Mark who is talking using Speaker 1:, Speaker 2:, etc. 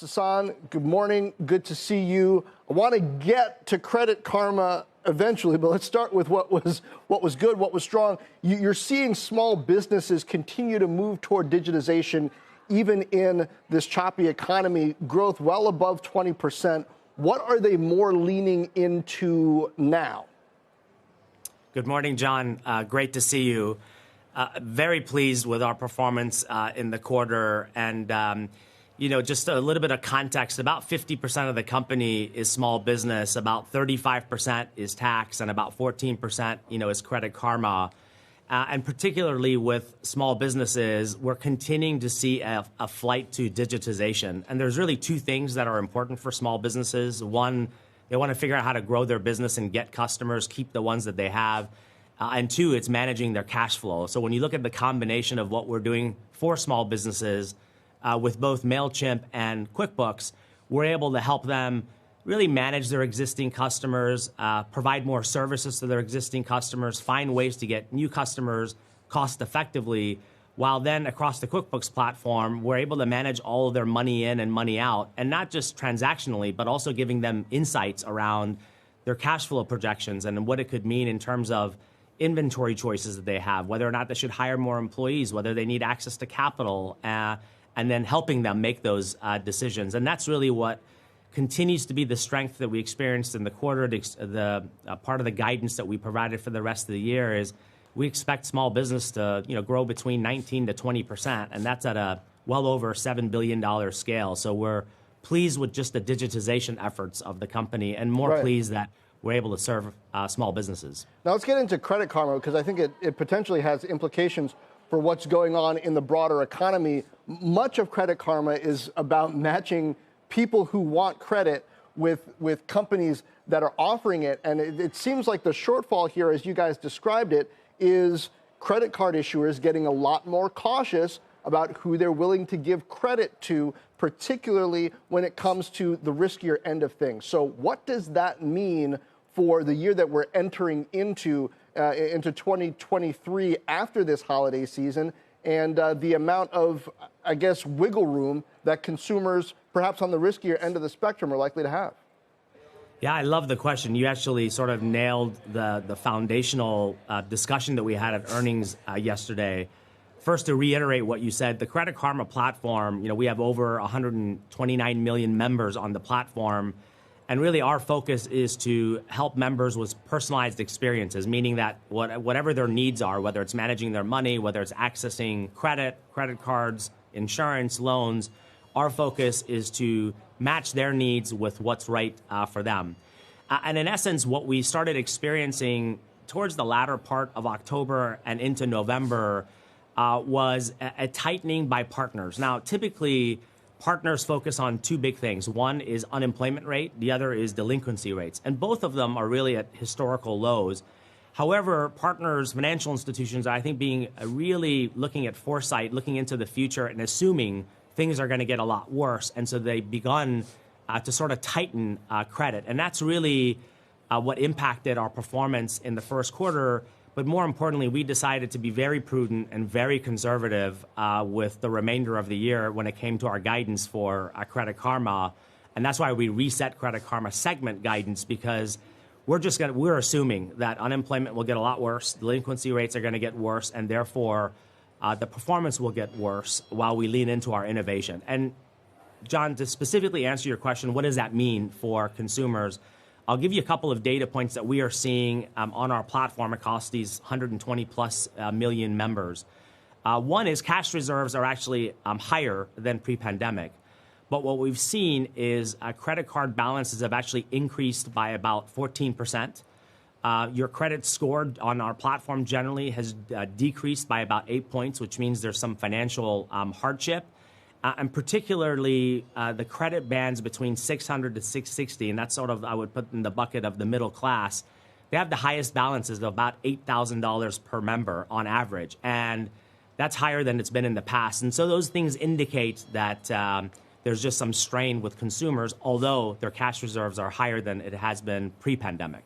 Speaker 1: Sasan, good morning. Good to see you. I want to get to Credit Karma eventually, but let's start with what was good, what was strong. You're seeing small businesses continue to move toward digitization, even in this choppy economy, growth well above 20%. What are they more leaning into now?
Speaker 2: Good morning, John. Great to see you. Very pleased with our performance in the quarter. And, just a little bit of context, about 50% of the company is small business, about 35% is tax, and about 14%, is Credit Karma. And particularly with small businesses, we're continuing to see a flight to digitization. And there's really two things that are important for small businesses. One, they want to figure out how to grow their business and get customers, keep the ones that they have. And two, it's managing their cash flow. So when you look at the combination of what we're doing for small businesses with both MailChimp and QuickBooks, we're able to help them really manage their existing customers, provide more services to their existing customers, find ways to get new customers cost effectively, while then across the QuickBooks platform, we're able to manage all of their money in and money out, and not just transactionally, but also giving them insights around their cash flow projections and what it could mean in terms of inventory choices that they have, whether or not they should hire more employees, whether they need access to capital, and then helping them make those decisions. And that's really what continues to be the strength that we experienced in the quarter. The part of the guidance that we provided for the rest of the year is we expect small business to grow between 19 to 20%, and that's at a well over $7 billion scale. So we're pleased with just the digitization efforts of the company, and more pleased that we're able to serve small businesses.
Speaker 1: Now let's get into Credit Karma, because I think it potentially has implications for what's going on in the broader economy. Much of Credit Karma is about matching people who want credit with companies that are offering it. And it seems like the shortfall here, as you guys described it, is credit card issuers getting a lot more cautious about who they're willing to give credit to, particularly when it comes to the riskier end of things. So what does that mean for the year that we're entering into 2023 after this holiday season, and the amount of, I guess, wiggle room that consumers, perhaps on the riskier end of the spectrum, are likely to have?
Speaker 2: Yeah, I love the question. You actually sort of nailed the foundational discussion that we had at earnings yesterday. First, to reiterate what you said, the Credit Karma platform, we have over 129 million members on the platform. And really our focus is to help members with personalized experiences, meaning that whatever their needs are, whether it's managing their money, whether it's accessing credit cards, insurance, loans, our focus is to match their needs with what's right for them. And in essence, what we started experiencing towards the latter part of October and into November was a tightening by partners. Now, typically, partners focus on two big things. One is unemployment rate, the other is delinquency rates. And both of them are really at historical lows. However, partners, financial institutions, I think being really looking at foresight, looking into the future and assuming things are going to get a lot worse. And so they've begun to sort of tighten credit. And that's really what impacted our performance in the first quarter. But more importantly, we decided to be very prudent and very conservative with the remainder of the year when it came to our guidance for Credit Karma. And that's why we reset Credit Karma segment guidance, because we're assuming that unemployment will get a lot worse, delinquency rates are going to get worse, and therefore the performance will get worse while we lean into our innovation. And John, to specifically answer your question, what does that mean for consumers? I'll give you a couple of data points that we are seeing on our platform across these 120 plus million members. One is cash reserves are actually higher than pre-pandemic. But what we've seen is credit card balances have actually increased by about 14%. Your credit score on our platform generally has decreased by about 8 points, which means there's some financial hardship. And particularly the credit bands between 600 to 660, and that's sort of, I would put in the bucket of the middle class, they have the highest balances of about $8,000 per member on average. And that's higher than it's been in the past. And so those things indicate that there's just some strain with consumers, although their cash reserves are higher than it has been pre-pandemic.